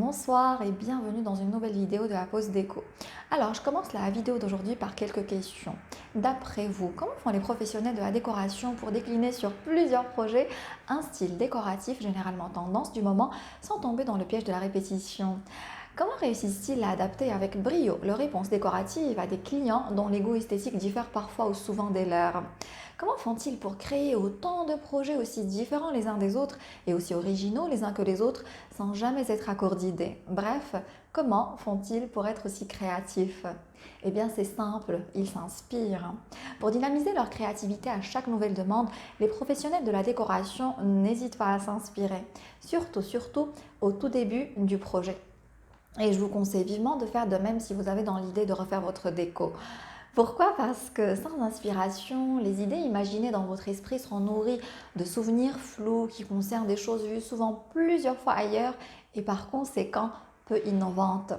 Bonsoir et bienvenue dans une nouvelle vidéo de la pause déco. Alors, je commence la vidéo d'aujourd'hui par quelques questions. D'après vous, comment font les professionnels de la décoration pour décliner sur plusieurs projets un style décoratif généralement tendance du moment sans tomber dans le piège de la répétition? Comment réussissent-ils à adapter avec brio leurs réponses décoratives à des clients dont les goûts esthétiques diffèrent parfois ou souvent des leurs? Comment font-ils pour créer autant de projets aussi différents les uns des autres et aussi originaux les uns que les autres sans jamais être à court d'idées? Bref, comment font-ils pour être aussi créatifs? Eh bien, c'est simple, ils s'inspirent. Pour dynamiser leur créativité à chaque nouvelle demande, les professionnels de la décoration n'hésitent pas à s'inspirer, surtout au tout début du projet. Et je vous conseille vivement de faire de même si vous avez dans l'idée de refaire votre déco. Pourquoi? Parce que sans inspiration, les idées imaginées dans votre esprit seront nourries de souvenirs flous qui concernent des choses vues souvent plusieurs fois ailleurs et par conséquent peu innovantes.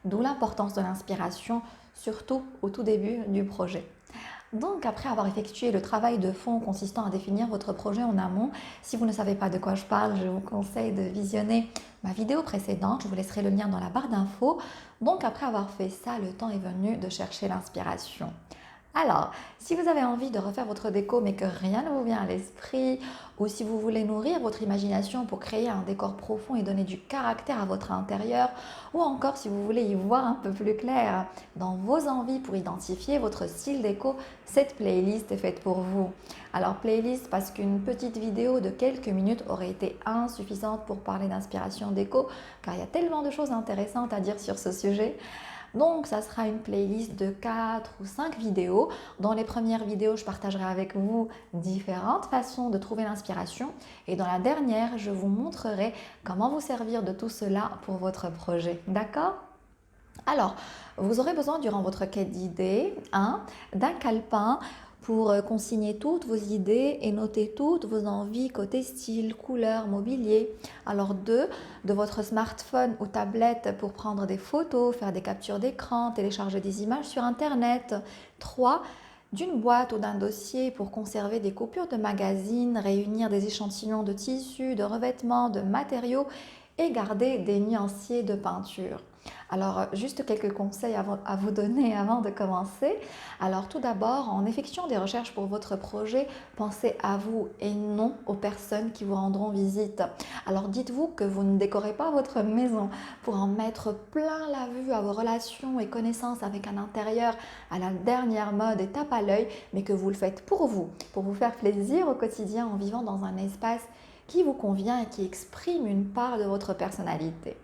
D'où l'importance de l'inspiration, surtout au tout début du projet. Donc, après avoir effectué le travail de fond consistant à définir votre projet en amont, si vous ne savez pas de quoi je parle, je vous conseille de visionner ma vidéo précédente. Je vous laisserai le lien dans la barre d'infos. Donc, après avoir fait ça, le temps est venu de chercher l'inspiration. Alors, si vous avez envie de refaire votre déco mais que rien ne vous vient à l'esprit, ou si vous voulez nourrir votre imagination pour créer un décor profond et donner du caractère à votre intérieur, ou encore si vous voulez y voir un peu plus clair dans vos envies pour identifier votre style déco, cette playlist est faite pour vous. Alors playlist parce qu'une petite vidéo de quelques minutes aurait été insuffisante pour parler d'inspiration déco, car il y a tellement de choses intéressantes à dire sur ce sujet. Donc, ça sera une playlist de 4 ou 5 vidéos. Dans les premières vidéos, je partagerai avec vous différentes façons de trouver l'inspiration. Et dans la dernière, je vous montrerai comment vous servir de tout cela pour votre projet. D'accord? Alors, vous aurez besoin durant votre quête d'idées, d'un calepin pour consigner toutes vos idées et noter toutes vos envies côté style, couleur, mobilier. Alors 2, de votre smartphone ou tablette pour prendre des photos, faire des captures d'écran, télécharger des images sur Internet. 3, d'une boîte ou d'un dossier pour conserver des coupures de magazines, réunir des échantillons de tissus, de revêtements, de matériaux et garder des nuanciers de peinture. Alors, juste quelques conseils à vous donner avant de commencer. Alors, tout d'abord, en effectuant des recherches pour votre projet, pensez à vous et non aux personnes qui vous rendront visite. Alors, dites-vous que vous ne décorez pas votre maison pour en mettre plein la vue à vos relations et connaissances avec un intérieur à la dernière mode et tape à l'œil, mais que vous le faites pour vous faire plaisir au quotidien en vivant dans un espace qui vous convient et qui exprime une part de votre personnalité.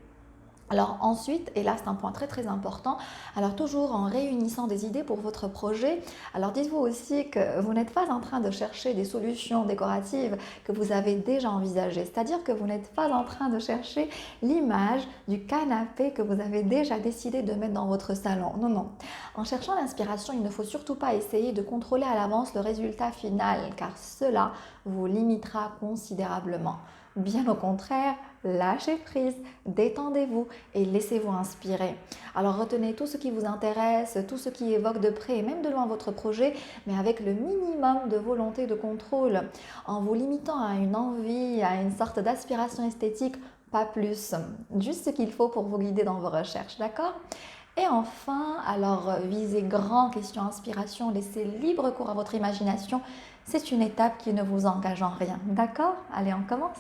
Alors ensuite, et là c'est un point très important, alors toujours en réunissant des idées pour votre projet, alors dites-vous aussi que vous n'êtes pas en train de chercher des solutions décoratives que vous avez déjà envisagées, c'est-à-dire que vous n'êtes pas en train de chercher l'image du canapé que vous avez déjà décidé de mettre dans votre salon. Non. En cherchant l'inspiration, il ne faut surtout pas essayer de contrôler à l'avance le résultat final, car cela vous limitera considérablement. Bien au contraire, lâchez prise, détendez-vous et laissez-vous inspirer. Alors retenez tout ce qui vous intéresse, tout ce qui évoque de près et même de loin votre projet, mais avec le minimum de volonté de contrôle, en vous limitant à une envie, à une sorte d'aspiration esthétique, pas plus. Juste ce qu'il faut pour vous guider dans vos recherches, d'accord? Et enfin, alors visez grand, question inspiration, laissez libre cours à votre imagination. C'est une étape qui ne vous engage en rien, d'accord? Allez, on commence.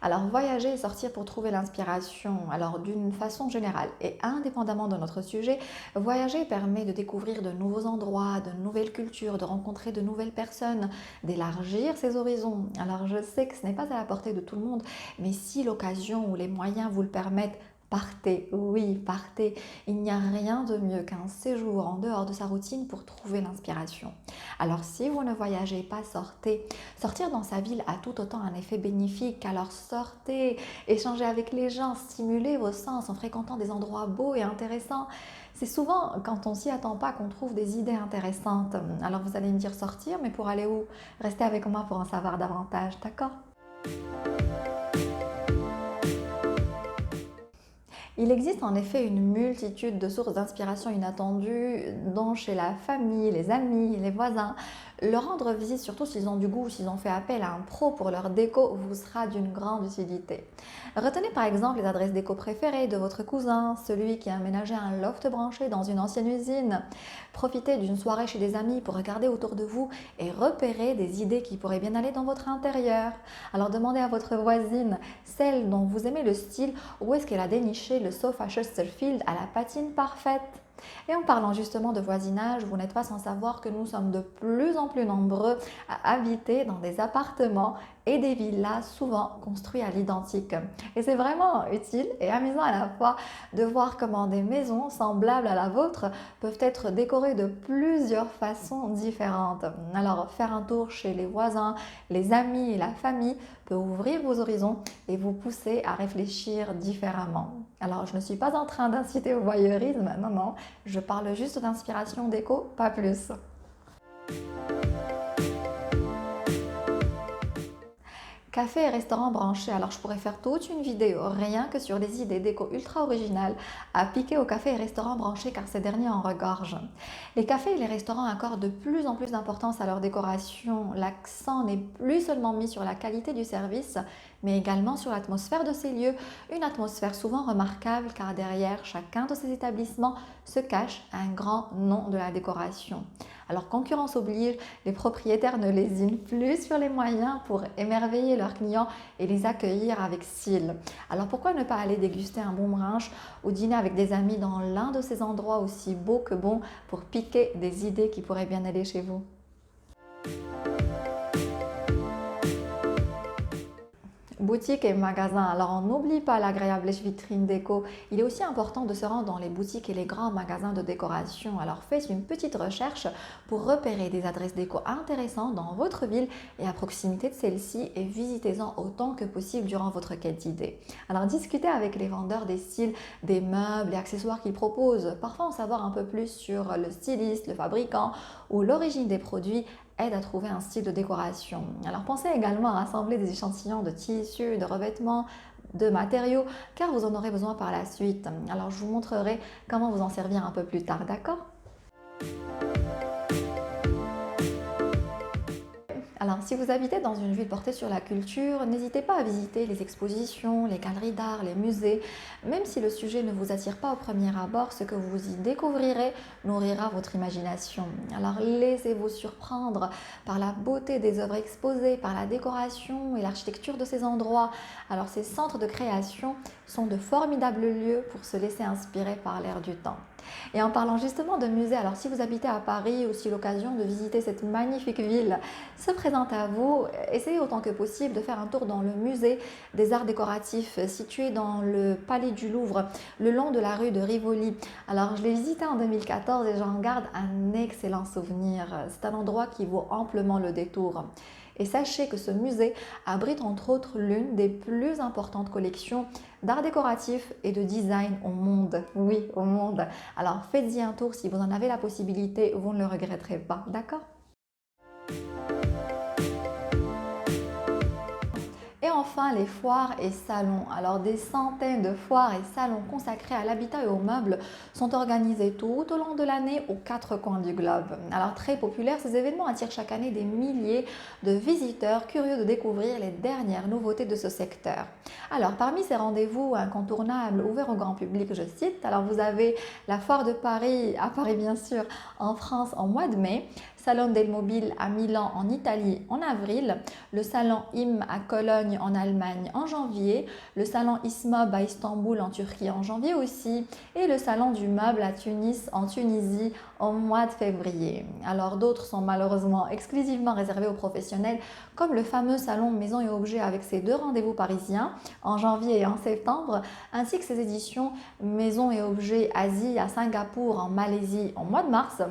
Alors voyager et sortir pour trouver l'inspiration, alors d'une façon générale et indépendamment de notre sujet, voyager permet de découvrir de nouveaux endroits, de nouvelles cultures, de rencontrer de nouvelles personnes, d'élargir ses horizons. Alors je sais que ce n'est pas à la portée de tout le monde, mais si l'occasion ou les moyens vous le permettent, partez, oui, partez. Il n'y a rien de mieux qu'un séjour en dehors de sa routine pour trouver l'inspiration. Alors si vous ne voyagez pas, sortez. Sortir dans sa ville a tout autant un effet bénéfique, alors sortez, échangez avec les gens, stimulez vos sens en fréquentant des endroits beaux et intéressants. C'est souvent quand on s'y attend pas qu'on trouve des idées intéressantes. Alors vous allez me dire sortir, mais pour aller où? Restez avec moi pour en savoir davantage, d'accord? Il existe en effet une multitude de sources d'inspiration inattendues, dont chez la famille, les amis, les voisins. Leur rendre visite, surtout s'ils ont du goût ou s'ils ont fait appel à un pro pour leur déco, vous sera d'une grande utilité. Retenez par exemple les adresses déco préférées de votre cousin, celui qui a aménagé un loft branché dans une ancienne usine. Profitez d'une soirée chez des amis pour regarder autour de vous et repérer des idées qui pourraient bien aller dans votre intérieur. Alors demandez à votre voisine, celle dont vous aimez le style, où est-ce qu'elle a déniché le sofa Chesterfield à la patine parfaite. Et en parlant justement de voisinage, vous n'êtes pas sans savoir que nous sommes de plus en plus nombreux à habiter dans des appartements et des villas souvent construits à l'identique. Et c'est vraiment utile et amusant à la fois de voir comment des maisons semblables à la vôtre peuvent être décorées de plusieurs façons différentes. Alors faire un tour chez les voisins, les amis et la famille peut ouvrir vos horizons et vous pousser à réfléchir différemment. Alors je ne suis pas en train d'inciter au voyeurisme, non, non, je parle juste d'inspiration déco, pas plus. Café et restaurant branchés, alors je pourrais faire toute une vidéo rien que sur les idées déco ultra originales à piquer aux cafés et restaurants branchés car ces derniers en regorgent. Les cafés et les restaurants accordent de plus en plus d'importance à leur décoration. L'accent n'est plus seulement mis sur la qualité du service, mais également sur l'atmosphère de ces lieux, une atmosphère souvent remarquable car derrière chacun de ces établissements se cache un grand nom de la décoration. Alors concurrence oblige, les propriétaires ne lésinent plus sur les moyens pour émerveiller leurs clients et les accueillir avec style. Alors pourquoi ne pas aller déguster un bon brunch ou dîner avec des amis dans l'un de ces endroits aussi beaux que bons pour piquer des idées qui pourraient bien aller chez vous? Boutique et magasin. Alors on n'oublie pas l'agréable vitrine déco. Il est aussi important de se rendre dans les boutiques et les grands magasins de décoration. Alors faites une petite recherche pour repérer des adresses déco intéressantes dans votre ville et à proximité de celle-ci et visitez-en autant que possible durant votre quête d'idées. Alors discutez avec les vendeurs des styles, des meubles et accessoires qu'ils proposent. Parfois en savoir un peu plus sur le styliste, le fabricant ou l'origine des produits aide à trouver un style de décoration. Alors pensez également à rassembler des échantillons de tissus, de revêtements, de matériaux, car vous en aurez besoin par la suite. Alors je vous montrerai comment vous en servir un peu plus tard, d'accord? Alors, si vous habitez dans une ville portée sur la culture, n'hésitez pas à visiter les expositions, les galeries d'art, les musées. Même si le sujet ne vous attire pas au premier abord, ce que vous y découvrirez nourrira votre imagination. Alors, laissez-vous surprendre par la beauté des œuvres exposées, par la décoration et l'architecture de ces endroits. Alors, ces centres de création sont de formidables lieux pour se laisser inspirer par l'air du temps. Et en parlant justement de musées, alors si vous habitez à Paris ou si l'occasion de visiter cette magnifique ville se présente à vous, essayez autant que possible de faire un tour dans le musée des arts décoratifs situé dans le Palais du Louvre, le long de la rue de Rivoli. Alors je l'ai visité en 2014 et j'en garde un excellent souvenir. C'est un endroit qui vaut amplement le détour. Et sachez que ce musée abrite entre autres l'une des plus importantes collections d'art décoratif et de design au monde. Oui, au monde. Alors faites-y un tour si vous en avez la possibilité, vous ne le regretterez pas, d'accord? Et enfin, les foires et salons. Alors, des centaines de foires et salons consacrés à l'habitat et aux meubles sont organisés tout au long de l'année aux quatre coins du globe. Alors, très populaires, ces événements attirent chaque année des milliers de visiteurs curieux de découvrir les dernières nouveautés de ce secteur. Alors, parmi ces rendez-vous incontournables ouverts au grand public, je cite, alors vous avez la foire de Paris, à Paris bien sûr, en France en mois de mai, Salon del Mobile à Milan en Italie en avril, le salon IM à Cologne en Allemagne en janvier, le salon ISMOB à Istanbul en Turquie en janvier aussi et le salon du meuble à Tunis en Tunisie au mois de février. Alors d'autres sont malheureusement exclusivement réservés aux professionnels comme le fameux salon Maison et Objets avec ses deux rendez-vous parisiens en janvier et en septembre ainsi que ses éditions Maison et Objets Asie à Singapour en Malaisie au mois de mars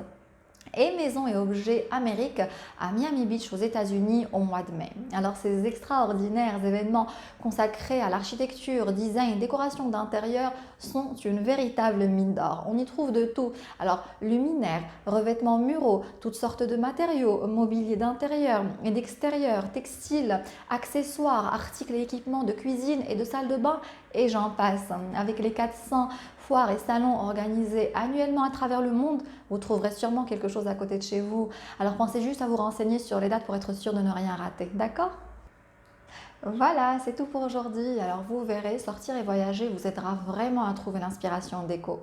et Maisons et Objets Amérique à Miami Beach aux États-Unis au mois de mai. Alors ces extraordinaires événements consacrés à l'architecture, design, décoration d'intérieur sont une véritable mine d'or. On y trouve de tout. Alors luminaires, revêtements muraux, toutes sortes de matériaux, mobilier d'intérieur et d'extérieur, textiles, accessoires, articles et équipements de cuisine et de salle de bain et j'en passe. Avec les 400 foires et salons organisés annuellement à travers le monde, vous trouverez sûrement quelque chose à côté de chez vous. Alors pensez juste à vous renseigner sur les dates pour être sûr de ne rien rater, d'accord? Voilà, c'est tout pour aujourd'hui. Alors vous verrez, sortir et voyager vous aidera vraiment à trouver l'inspiration déco.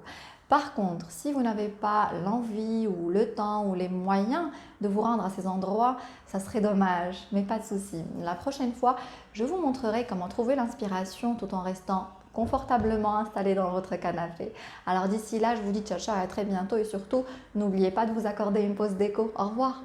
Par contre, si vous n'avez pas l'envie ou le temps ou les moyens de vous rendre à ces endroits, ça serait dommage, mais pas de souci. La prochaine fois, je vous montrerai comment trouver l'inspiration tout en restant confortablement installé dans votre canapé. Alors d'ici là, je vous dis ciao ciao, à très bientôt et surtout, n'oubliez pas de vous accorder une pause déco. Au revoir.